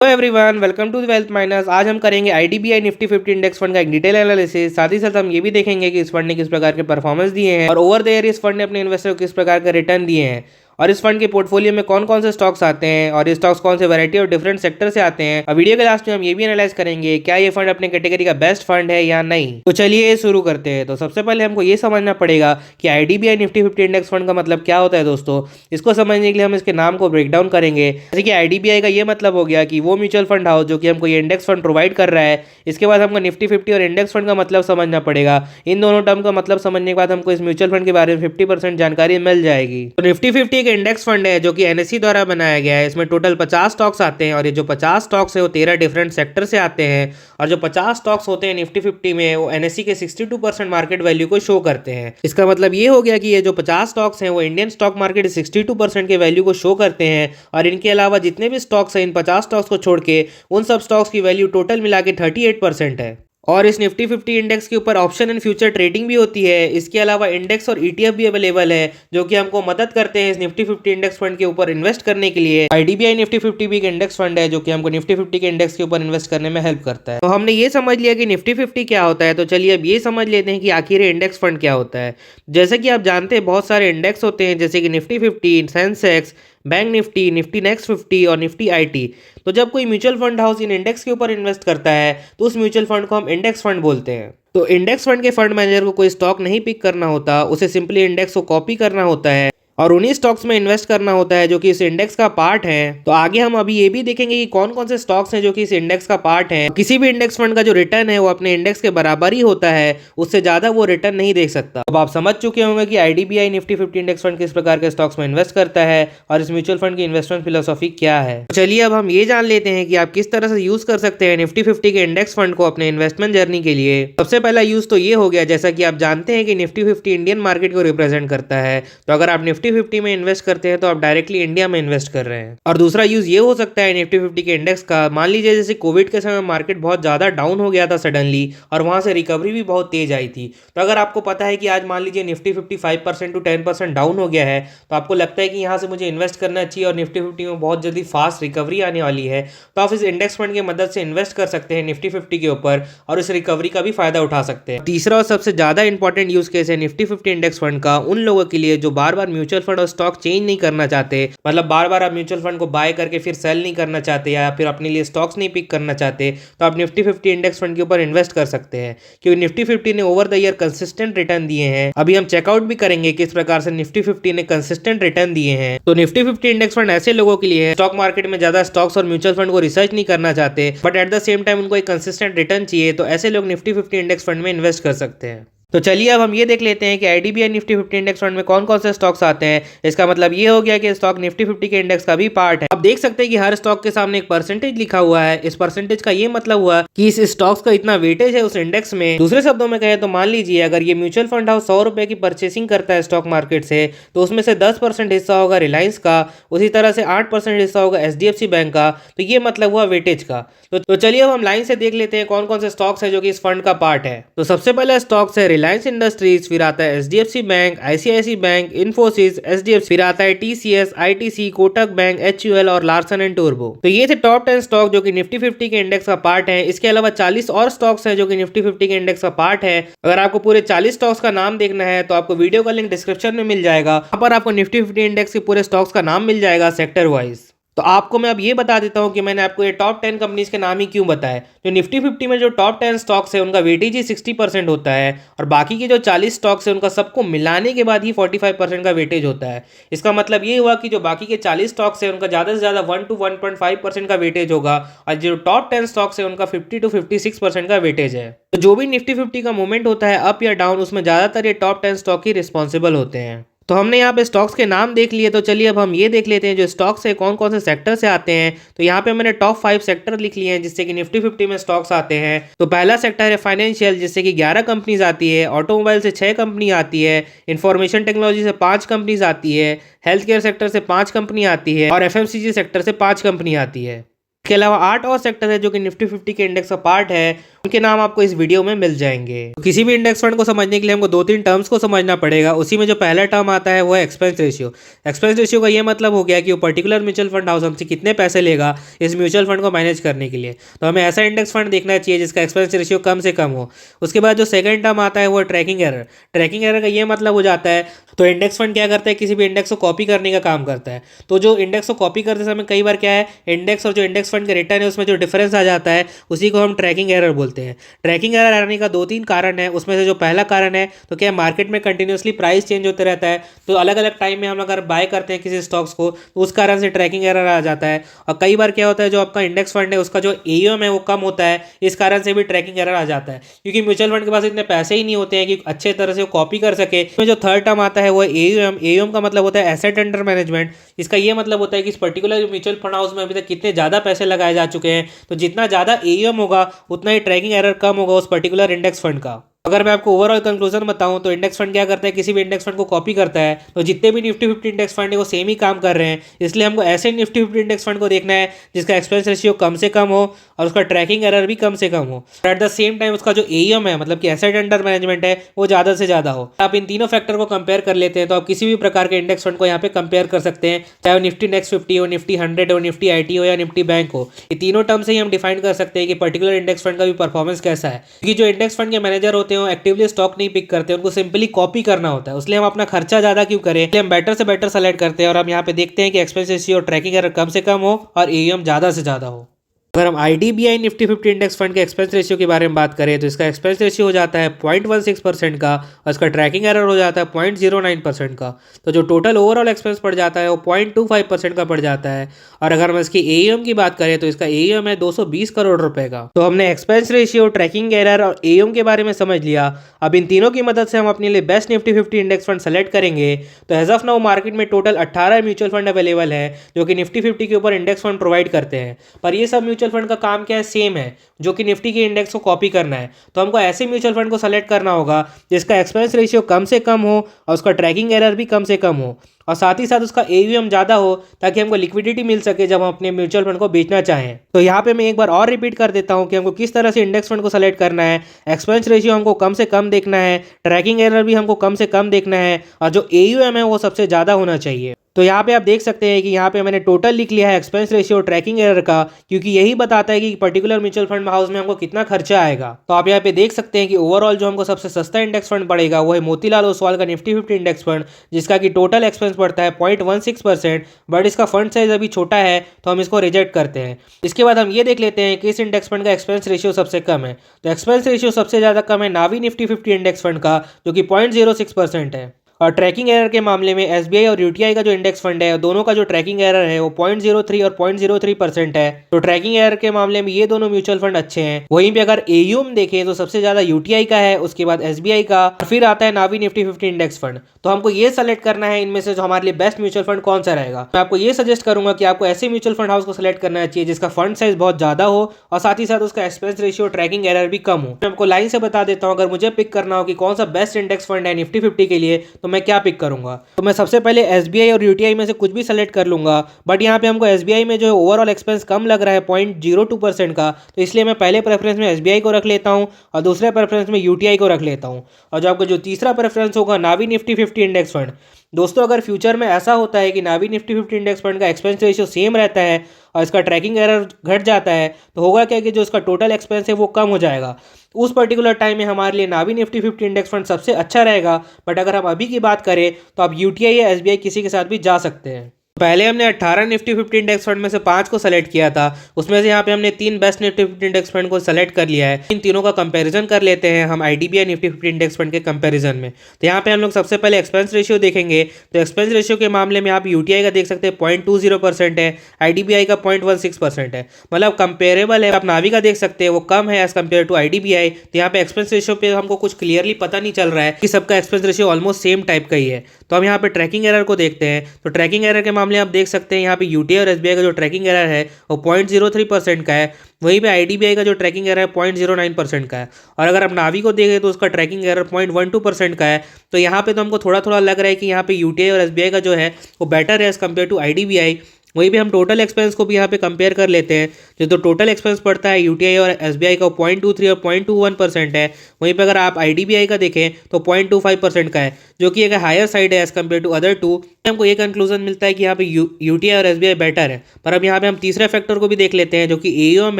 Hello everyone, welcome to the Wealth Miners. आज हम करेंगे आईडीबीआई निफ्टी 50 इंडेक्स फंड का एक डिटेल एनालिसिस। साथ ही साथ हम ये भी देखेंगे कि इस फंड ने किस प्रकार के परफॉर्मेंस दिए हैं और ओवर द ईयर इस फंड ने अपने इन्वेस्टर को किस प्रकार का रिटर्न दिए हैं और इस फंड के पोर्टफोलियो में कौन कौन से स्टॉक्स आते हैं और ये स्टॉक्स कौन से वैरायटी और डिफरेंट सेक्टर से आते हैं। और वीडियो के लास्ट में हम ये भी एनालाइज करेंगे क्या ये फंड अपने कैटेगरी का बेस्ट फंड है या नहीं। तो चलिए शुरू करते हैं। तो सबसे पहले हमको ये समझना पड़ेगा कि आईडीबीआई निफ्टी 50 इंडेक्स फंड का मतलब क्या होता है। दोस्तों, इसको समझने के लिए हम इसके नाम को ब्रेक डाउन करेंगे। जैसे कि आईडीबीआई का ये मतलब हो गया कि वो म्यूचुअल फंड हाउस जो कि हमको ये इंडेक्स फंड प्रोवाइड कर रहा है। इसके बाद हमको निफ्टी 50 और इंडेक्स फंड का मतलब समझना पड़ेगा। इन दोनों टर्म का मतलब समझने के बाद हमको इस म्यूचुअल फंड के बारे में 50% जानकारी मिल जाएगी। तो निफ्टी 50 एक इंडेक्स फंड है जो कि एनएसई द्वारा बनाया गया है। इसमें टोटल 50 स्टॉक्स आते हैं और ये जो 50 स्टॉक्स है वो 13 डिफरेंट सेक्टर से आते हैं। और जो 50 स्टॉक्स होते हैं निफ्टी 50 में वो एनएसई के 62% मार्केट वैल्यू को शो करते हैं। इसका मतलब ये हो गया कि ये जो 50 स्टॉक्स हैं वो इंडियन स्टॉक मार्केट 62% के वैल्यू को शो करते हैं। और इनके अलावा जितने भी स्टॉक्स हैं इन 50 स्टॉक्स को छोड़ के उन सब स्टॉक्स की वैल्यू टोटल मिला के 38% है। और इस निफ्टी 50 इंडेक्स के ऊपर ऑप्शन एंड फ्यूचर ट्रेडिंग भी होती है। इसके अलावा इंडेक्स और ईटीएफ भी अवेलेबल है जो कि हमको मदद करते हैं इस निफ्टी 50 इंडेक्स फंड के ऊपर इन्वेस्ट करने के लिए। आईडीबीआई निफ्टी 50 भी एक इंडेक्स फंड है जो कि हमको निफ्टी 50 के इंडेक्स के ऊपर इन्वेस्ट करने में हेल्प करता है। तो हमने ये समझ लिया कि निफ्टी 50 क्या होता है। तो चलिए अब ये समझ लेते हैं कि आखिर इंडेक्स फंड क्या होता है। जैसे कि आप जानते हैं बहुत सारे इंडेक्स होते हैं जैसे कि Nifty 50, Sensex, bank Nifty, Nifty next 50 और निफ्टी आईटी। तो जब कोई mutual fund house in index के ऊपर इन्वेस्ट करता है तो उस म्यूचुअल फंड को हम इंडेक्स फंड बोलते हैं। तो इंडेक्स फंड के फंड मैनेजर को कोई स्टॉक नहीं पिक करना होता, उसे सिंपली इंडेक्स को कॉपी करना होता है और उन्हीं स्टॉक्स में इन्वेस्ट करना होता है जो कि इस इंडेक्स का पार्ट है। तो आगे हम अभी ये भी देखेंगे कि कौन कौन से स्टॉक्स हैं जो कि इस इंडेक्स का पार्ट है। किसी भी इंडेक्स फंड का जो रिटर्न है वो अपने इंडेक्स के बराबर ही होता है, उससे ज्यादा वो रिटर्न नहीं दे सकता। अब आप समझ चुके होंगे कि आईडीबीआई निफ्टी 50 इंडेक्स फंड किस प्रकार के स्टॉक्स में इन्वेस्ट करता है और इस म्यूचुअल फंड की इन्वेस्टमेंट फिलोसॉफी क्या है। तो चलिए अब हम ये जान लेते हैं कि आप किस तरह से यूज कर सकते हैं निफ्टी 50 के इंडेक्स फंड को अपने इन्वेस्टमेंट जर्नी के लिए। सबसे पहला यूज तो ये हो गया, जैसा कि आप जानते हैं कि निफ्टी 50 इंडियन मार्केट को रिप्रेजेंट करता है। तो अगर आप निफ्टी 50 में इन्वेस्ट करते हैं तो आप डायरेक्टली इंडिया में इन्वेस्ट कर रहे हैं। और दूसरा यूज ये हो सकता है निफ्टी 50 के इंडेक्स का, मान लीजिए जैसे कोविड के समय मार्केट बहुत ज्यादा डाउन हो गया था सडनली और वहां से रिकवरी भी बहुत तेज आई थी। तो अगर आपको पता है कि आज मान लीजिए निफ्टी 50 5% टू 10% डाउन हो गया है तो आपको लगता है कि यहाँ से मुझे इन्वेस्ट करना चाहिए और निफ्टी 50 में बहुत जल्दी फास्ट रिकवरी आने वाली है, तो आप इस इंडेक्स फंड की मदद से इन्वेस्ट कर सकते हैं निफ्टी 50 के ऊपर और इस रिकवरी का भी फायदा उठा सकते हैं। तीसरा और सबसे ज्यादा इंपॉर्टेंट यूज केस है निफ्टी 50 इंडेक्स फंड का उन लोगों के लिए जो बार बार म्यूचुअल फंड और स्टॉक चेंज नहीं करना चाहते, मतलब बार बार आप म्यूचुअल फंड को बाय करके फिर सेल नहीं करना चाहते या फिर अपने लिए स्टॉक्स नहीं पिक करना चाहते, तो आप निफ्टी 50 इंडेक्स फंड के ऊपर इन्वेस्ट कर सकते हैं क्योंकि निफ्टी 50 ने over the year consistent return दिए हैं। अभी हम चेकआउट भी करेंगे किस प्रकार से निफ्टी 50 ने कंसिस्टेंट रिटर्न दिए हैं। तो निफ्टी 50 इंडेक्स फंड ऐसे लोगों के लिए है स्टॉक मार्केट में ज्यादा स्टॉक्स और म्यूचुअल फंड को रिसर्च नहीं करना चाहते but at the same time उनको एक कंसिस्टेंट रिटर्न चाहिए, तो ऐसे लोग निफ्टी 50 इंडेक्स फंड में इन्वेस्ट कर सकते हैं। तो चलिए अब हम ये देख लेते हैं कि आईडीबीआई निफ्टी 50 इंडेक्स फंड में कौन कौन से स्टॉक्स आते हैं। इसका मतलब ये हो गया कि स्टॉक निफ्टी 50 के इंडेक्स का भी पार्ट है। आप देख सकते हैं कि हर स्टॉक के सामने एक परसेंटेज लिखा हुआ है। इस परसेंटेज का ये मतलब हुआ कि इस स्टॉक्स का इतना वेटेज है उस इंडेक्स में। दूसरे शब्दों में कहें तो मान लीजिए अगर ये म्यूचुअल फंड हाउस 100 रुपए की परचेसिंग करता है स्टॉक मार्केट से तो उसमें से 10% हिस्सा होगा रिलायंस का, उसी तरह से 8% हिस्सा होगा एचडीएफसी बैंक का। तो ये मतलब हुआ वेटेज का। तो चलिए अब हम लाइन से देख लेते हैं कौन कौन से स्टॉक्स है जो कि इस फंड का पार्ट है। तो सबसे पहला स्टॉक्स है रिलायंस इंडस्ट्रीज, फिर आता है HDFC bank, ICICI bank, Infosys, HDFC, फिर आता है TCS, ITC, Kotak bank, HUL और लार्सन एंड टूर्बो। तो ये थे टॉप 10 स्टॉक जो कि निफ्टी 50 के इंडेक्स का पार्ट है। इसके अलावा 40 और स्टॉक्स हैं जो कि निफ्टी 50 के इंडेक्स का पार्ट है। अगर आपको पूरे 40 स्टॉक्स का नाम देखना है तो आपको वीडियो का लिंक डिस्क्रिप्शन में मिल जाएगा, वहां पर आपको निफ्टी 50 इंडेक्स के पूरे स्टॉक्स का नाम मिल जाएगा सेक्टर वाइज। तो आपको मैं अब ये बता देता हूं कि मैंने आपको ये टॉप 10 कंपनीज के नाम ही क्यों बताए। जो निफ्टी 50 में जो टॉप 10 स्टॉक्स है उनका वेटेज ही 60% होता है और बाकी के जो 40 स्टॉक्स है उनका सबको मिलाने के बाद ही 45% का वेटेज होता है। इसका मतलब ये हुआ कि जो बाकी के 40 स्टॉक्स है उनका ज्यादा से ज्यादा 1 to 1.5% का वेटेज होगा और जो टॉप 10 स्टॉक्स है उनका 50 to 56% का वेटेज है। तो जो भी निफ्टी 50 का मूवमेंट होता है अप या डाउन, उसमें ज्यादातर ये टॉप 10 स्टॉक ही रिस्पॉन्सिबल होते हैं। तो हमने यहाँ पे स्टॉक्स के नाम देख लिए, तो चलिए अब हम ये देख लेते हैं जो स्टॉक्स है कौन कौन से सेक्टर से आते हैं। तो यहाँ पे मैंने टॉप 5 सेक्टर लिख लिए हैं जिससे कि निफ्टी 50 में स्टॉक्स आते हैं। तो पहला सेक्टर है फाइनेंशियल जिससे कि 11 कंपनीज आती है, ऑटोमोबाइल से 6 कंपनी आती है, इंफॉर्मेशन टेक्नोलॉजी से 5 कंपनीज आती है, हेल्थ केयर सेक्टर से 5 कंपनी आती है और एफएमसीजी सेक्टर से 5 कंपनी आती है। इसके अलावा 8 और सेक्टर है जो कि निफ्टी 50 के इंडेक्स का पार्ट है। उनके नाम आपको इस वीडियो में मिल जाएंगे। तो किसी भी इंडेक्स फंड को समझने के लिए हमको 2-3 टर्म्स को समझना पड़ेगा। उसी में जो पहला टर्म आता है वो है एक्सपेंस रेशियो। एक्सपेंस रेशियो का ये मतलब हो गया कि वो पर्टिकुलर म्यूचुअल फंड हाउस हमसे कितने पैसे लेगा इस म्यूचुअल फंड को मैनेज करने के लिए। तो हमें ऐसा इंडेक्स फंड देखना चाहिए जिसका एक्सपेंस रेशियो कम से कम हो। उसके बाद जो सेकंड टर्म आता है वो ट्रैकिंग एरर। ट्रैकिंग एरर का ये मतलब हो जाता है, तो इंडेक्स फंड क्या करता है, किसी भी इंडेक्स को कॉपी करने का काम करता है। तो जो इंडेक्स को कॉपी करते समय कई बार क्या है, इंडेक्स और जो इंडेक्स फंड का रिटर्न है उसमें जो डिफरेंस आ जाता है उसी को हम ट्रैकिंग एरर बोलते हैं। ट्रैकिंग एरर आने का 2-3 कारण है। उसमें से जो पहला कारण है, तो क्या मार्केट में कंटिन्यूसली प्राइस चेंज होते रहता है, तो अलग अलग टाइम में हम अगर बाय करते हैं किसी स्टॉक्स को तो उस कारण से ट्रैकिंग एरर आ जाता है। और कई बार क्या होता है, जो आपका इंडेक्स फंड है उसका जो एयूएम है वो कम होता है, इस कारण से भी ट्रैकिंग एरर आ जाता है, क्योंकि म्यूचुअल फंड के पास इतने पैसे ही नहीं होते हैं कि अच्छे तरह से वो कॉपी कर सके। इसमें जो थर्ड टर्म आता है वो एयूएम। एयूएम का मतलब होता है एसेट अंडर मैनेजमेंट। इसका ये मतलब होता है कि इस पर्टिकुलर म्यूचुअल फंड हाउस में अभी तक कितने ज़्यादा पैसे लगाए जा चुके हैं, तो जितना ज़्यादा एयूएम होगा उतना ही ट्रैकिंग एरर कम होगा उस पर्टिकुलर इंडेक्स फंड का। अगर मैं आपको ओवरऑल कंक्लूजन बताऊं तो इंडेक्स फंड क्या करता है, किसी भी इंडेक्स फंड को कॉपी करता है। तो जितने भी निफ्टी 50 इंडेक्स फंड है वो सेम ही काम कर रहे हैं, इसलिए हमको ऐसे निफ्टी 50 इंडेक्स फंड को देखना है जिसका एक्सपेंस रेशियो कम से कम हो और उसका ट्रैकिंग एरर भी कम से कम हो। एट द सेम टाइम उसका जो एयूएम है, मतलब कि एसेट अंडर मैनेजमेंट है, वो ज़्यादा से ज़्यादा हो। आप इन तीनों फैक्टर को कंपेयर कर लेते हैं तो आप किसी भी प्रकार के इंडेक्स फंड को यहाँ पे कंपेयर कर सकते हैं, चाहे वो निफ्टी नेक्स्ट 50 हो, निफ्टी 100 हो, निफ्टी आईटी हो या निफ्टी बैंक हो। ये तीनों टर्म से ही हम डिफाइन कर सकते हैं कि पर्टिकुलर इंडेक्स फंड का भी परफॉर्मेंस कैसा है। क्योंकि जो इंडेक्स फंड के मैनेजर होते हैं वो एक्टिवली स्टॉक नहीं पिक करते, उनको सिंपली कॉपी करना होता है। उसलिए हम अपना खर्चा ज्यादा क्यों करें, इसलिए हम बेटर से बेटर सेलेक्ट करते हैं। और हम यहाँ पे देखते हैं कि एक्सपेंस रेशियो और ट्रैकिंग एरर कम से कम हो और एयूएम ज्यादा से ज्यादा हो। अगर हम आईडीबीआई निफ्टी 50 इंडेक्स फंड के एक्सपेंस रेशियो के बारे में बात करें तो इसका एक्सपेंस रेशियो हो जाता है 0.16% का और इसका ट्रैकिंग एरर हो जाता है 0.09% का। तो जो टोटल ओवरऑल एक्सपेंस पड़ जाता है वो 0.25% का पड़ जाता है। और अगर हम इसकी एयूएम की बात करें तो इसका एयूएम है 220 करोड़ रुपए का। तो हमने एक्सपेंस रेशियो, ट्रैकिंग एरर और एयूएम के बारे में समझ लिया। अब इन तीनों की मदद से हम अपने लिए best Nifty 50 index fund select करेंगे। तो एज ऑफ नाउ मार्केट में टोटल 18 म्यूचुअल फंड अवेलेबल है जो कि निफ्टी 50 के ऊपर इंडेक्स फंड प्रोवाइड करते हैं। पर ये सब म्यूचुअल फंड का काम क्या है, सेम है, जो कि निफ्टी के इंडेक्स को कॉपी करना है। तो हमको ऐसे म्यूचुअल फंड को सेलेक्ट करना होगा जिसका एक्सपेंस रेशियो कम से कम हो और उसका ट्रैकिंग एरर भी कम से कम हो और साथ ही साथ उसका एयूएम ज़्यादा हो, ताकि हमको लिक्विडिटी मिल सके जब हम अपने म्यूचुअल फंड को बेचना चाहें। तो यहाँ पे मैं एक बार और रिपीट कर देता हूँ कि हमको किस तरह से इंडेक्स फंड को सेलेक्ट करना है। एक्सपेंस रेशियो हमको कम से कम देखना है, ट्रैकिंग एरर भी हमको कम से कम देखना है और जो एयूएम है वो सबसे ज़्यादा होना चाहिए। तो यहाँ पे आप देख सकते हैं कि यहाँ पे मैंने टोटल लिख लिया है एक्सपेंस रेशियो ट्रैकिंग एरर का, क्योंकि यही बताता है कि पर्टिकुलर म्यूचुअल फंड हाउस में हमको कितना खर्चा आएगा। तो आप यहाँ पे देख सकते हैं कि ओवरऑल जो हमको सबसे सस्ता इंडेक्स फंड पड़ेगा वो है मोतीलाल ओसवाल का निफ्टी 50 इंडेक्स फंड, जिसका कि टोटल एक्सपेंस पड़ता है 0.16%। बट इसका फंड साइज अभी छोटा है तो हम इसको रिजेक्ट करते हैं। इसके बाद हम ये देख लेते हैं कि इस इंडेक्स फंड का एक्सपेंस रेशियो सबसे कम है। तो एक्सपेंस रेशियो सबसे ज़्यादा कम है नावी निफ्टी 50 इंडेक्स फंड का, जो कि 0.06% है। और ट्रैकिंग एरर के मामले में एसबीआई और यूटीआई का जो इंडेक्स फंड है दोनों का जो ट्रैकिंग एरर है वो 0.03 और 0.03% है। तो ट्रैकिंग एरर के मामले में ये दोनों म्यूचुअल फंड अच्छे हैं। वहीं पे अगर एयूएम देखें तो सबसे ज्यादा यूटीआई का है, उसके बाद एसबीआई का, और फिर आता है नावी निफ्टी 50 इंडेक्स फंड। तो हमको ये सेलेक्ट करना है इनमें से जो हमारे लिए बेस्ट म्यूचुअल फंड कौन सा रहेगा। मैं आपको ये सजेस्ट करूंगा कि आपको ऐसे म्यूचुअल फंड हाउस को सेलेक्ट करना चाहिए जिसका फंड साइज बहुत ज्यादा हो और साथ ही साथ उसका एक्सपेंस रेशियो, ट्रैकिंग एरर भी कम हो। मैं आपको लाइन से बता देता हूँ, अगर मुझे पिक करना हो कि कौन सा बेस्ट इंडेक्स फंड है निफ्टी 50 के लिए तो मैं क्या पिक करूंगा। तो मैं सबसे पहले एसबीआई और यूटीआई में से कुछ भी सेलेक्ट कर लूंगा। बट यहाँ पे हमको एसबीआई में जो ओवरऑल एक्सपेंस कम लग रहा है 0.02% का, तो इसलिए मैं पहले प्रेफरेंस में एसबीआई को रख लेता हूँ और दूसरे प्रेफरेंस में यूटीआई को रख लेता हूँ। और जो आपका जो तीसरा प्रेफरेंस होगा नावी निफ्टी 50 इंडेक्स फंड। दोस्तों अगर फ्यूचर में ऐसा होता है कि नावी निफ्टी 50 इंडेक्स फंड का एक्सपेंस रेशियो सेम रहता है और इसका ट्रैकिंग एरर घट जाता है, तो होगा क्या कि जो इसका टोटल एक्सपेंस है वो कम हो जाएगा। उस पर्टिकुलर टाइम में हमारे लिए नावी निफ्टी 50 इंडेक्स फंड सबसे अच्छा रहेगा। बट अगर हम अभी की बात करें तो आप यूटीआई या एसबीआई किसी के साथ भी जा सकते हैं। पहले हमने 18 निफ्टी 50 इंडेक्स फंड में से 5 को सेलेक्ट किया था, उसमें से यहाँ पे हमने 3 बेस्ट निफ्टी 50 इंडेक्स फंड को सेलेक्ट कर लिया है। इन तीनों का कंपैरिजन कर लेते हैं हम आईडीबीआई निफ्टी 50 इंडेक्स फंड के कंपैरिजन में। तो यहाँ पे हम लोग सबसे पहले एक्सपेंस रेशियो देखेंगे। तो एक्सपेंस रेशियो के मामले में आप यूटीआई का देख सकते हैं 0.20% है, आईडीबीआई का 0.16% है, मतलब कंपेरेबल है। आप नावी का देख सकते हैं वो कम है एज कम्पेयर टू आईडीबीआई। तो यहाँ पे एक्सपेंस रेशियो पे हमको कुछ क्लियरली पता नहीं चल रहा है कि सबका expense ratio almost same type का ही है। तो हम यहाँ पे ट्रैकिंग एरर को देखते हैं। तो ट्रैकिंग एरर के मामले आप देख सकते हैं यहाँ पे यूटीआई और एसबीआई का जो ट्रैकिंग एरर है वो 0.03% का है। वहीं पे आईडीबीआई का जो ट्रैकिंग एरर है 0.09% का है। और अगर आप नावी को देखें तो उसका ट्रैकिंग एरर 0.12% का है। तो यहाँ पे तो हमको थोड़ा थोड़ा लग रहा है कि यहाँ पे यूटीआई और एसबीआई का जो है वो बेटर है एज कम्पेयर टू आईडीबीआई। वहीं पे हम टोटल एक्सपेंस को भी यहाँ पे कंपेयर कर लेते हैं। जो तो टोटल एक्सपेंस पड़ता है यूटीआई और एसबीआई का 0.23 और 0.21% है, वहीं पर अगर आप आईडीबीआई का देखें तो 0.25% का है, जो कि एक हायर साइड है as compare to other two. हमको ये कंक्लूजन मिलता है कि यहाँ पे यूटीआई और एसबीआई बेटर है। पर अब यहाँ पे हम तीसरे फैक्टर को भी देख लेते हैं जो कि एयूएम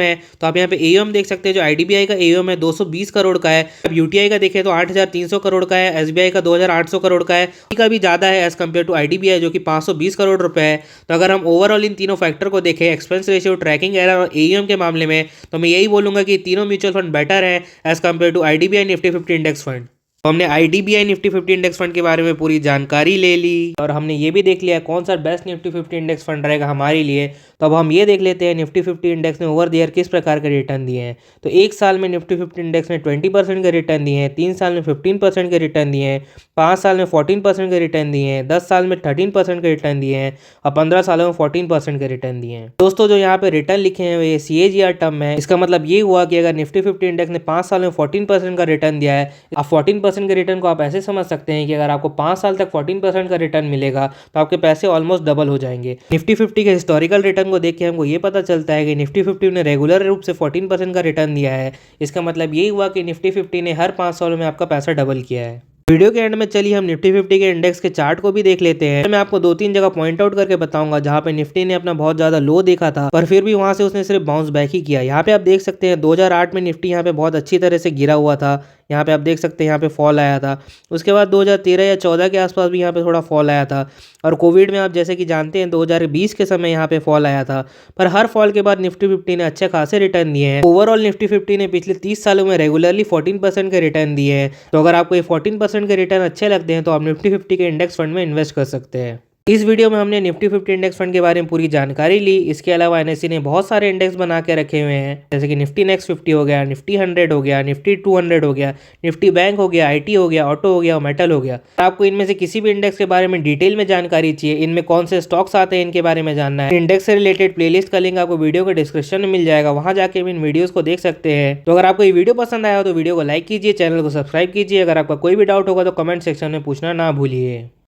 है। तो आप यहाँ पे एयूएम देख सकते हैं, जो आईडीबीआई का एयूएम है 220 करोड़ का है। अब यूटीआई का देखें तो 8,300 करोड़ का है, एसबीआई का 2,800 करोड़ का है, का भी ज्यादा है एज कम्पेयर टू आईडीबीआई जो कि 520 करोड़ रुपए है। तो अगर हम ओवरऑल इन तीनों फैक्टर को देखें, एक्सपेंस रेशियो, ट्रैकिंग एरर और एयूएम के मामले में, तो मैं यही बोलूंगा कि तीनों म्यूचुअल फंड बेटर है as compare to IDBI Nifty 50 index fund. तो हमने आईडीबीआई निफ्टी 50 इंडेक्स फंड के बारे में पूरी जानकारी ले ली और हमने ये भी देख लिया कौन सा बेस्ट निफ्टी 50 इंडेक्स फंड रहेगा हमारे लिए। तो अब हम ये देख लेते हैं निफ्टी 50 इंडेक्स ने ओवर द ईयर किस प्रकार के रिटर्न दिए हैं। तो एक साल में निफ्टी 50 इंडेक्स ने 20% के रिटर्न दिए हैं, 3 साल में 15% के रिटर्न दिए हैं, 5 साल में 14% के रिटर्न दिए हैं, 10 साल में 13% के रिटर्न दिए हैं और 15 सालों में 14% के रिटर्न दिए हैं। दोस्तों जो यहाँ पे रिटर्न लिखे हैं ये CAGR टर्म है। इसका मतलब ये हुआ कि अगर निफ्टी 50 इंडेक्स ने 5 साल में 14% का रिटर्न दिया है, आप 14% के रिटर्न को आप ऐसे समझ सकते हैं कि अगर आपको 5 साल तक 14% का रिटर्न मिलेगा तो आपके पैसे ऑलमोस्ट डबल हो जाएंगे। निफ्टी 50 के हिस्टोरिकल रिटर्न को देख के हमको ये पता चलता है कि निफ्टी 50 ने रेगुलर रूप से 14% का रिटर्न दिया है। इसका मतलब यही हुआ कि निफ्टी 50 ने हर 5 सालों में आपका पैसा डबल किया है। वीडियो के एंड में चलिए हम निफ्टी 50 के इंडेक्स के चार्ट को भी देख लेते हैं। मैं आपको 2-3 जगह पॉइंट आउट करके बताऊंगा जहां पे निफ्टी ने अपना बहुत ज्यादा लो देखा था, पर फिर भी वहां से उसने सिर्फ बाउंस बैक ही किया। यहाँ पे आप देख सकते हैं 2008 में निफ्टी यहाँ पे बहुत अच्छी तरह से गिरा हुआ था। यहाँ पे आप देख सकते हैं यहाँ पे फॉल आया था। उसके बाद 2013 या 14 के आसपास भी यहाँ पे थोड़ा फॉल आया था और कोविड में आप जैसे कि जानते हैं 2020 के समय यहाँ पे फॉल आया था। पर हर फॉल के बाद निफ्टी 50 ने अच्छे खासे रिटर्न दिए हैं। ओवरऑल निफ्टी 50 ने पिछले 30 सालों में रेगुलरली 14% के रिटर्न दिए हैं। तो अगर आपको ये 14% के रिटर्न अच्छे लगते हैं तो आप निफ्टी 50 के इंडेक्स फंड में इन्वेस्ट कर सकते हैं। इस वीडियो में हमने निफ्टी 50 इंडेक्स फंड के बारे में पूरी जानकारी ली। इसके अलावा एनएससी ने बहुत सारे इंडेक्स बना के रखे हुए हैं, जैसे कि निफ्टी नेक्स्ट 50 हो गया, निफ्टी 100 हो गया, निफ्टी 200 हो गया, निफ्टी बैंक हो गया, आईटी हो गया, ऑटो हो गया और मेटल हो गया। आपको इनमें से किसी भी इंडेक्स के बारे में डिटेल में जानकारी चाहिए, इनमें कौन से स्टॉक्स आते हैं इनके बारे में जानना है, इंडेक्स से रिलेटेड प्लेलिस्ट का लिंक आपको वीडियो के डिस्क्रिप्शन में मिल जाएगा, वहां जाके इन वीडियोस को देख सकते हैं। तो अगर आपको ये वीडियो पसंद आया हो तो वीडियो को लाइक कीजिए, चैनल को सब्सक्राइब कीजिए। अगर आपका कोई भी डाउट होगा तो कमेंट सेक्शन में पूछना ना भूलिए।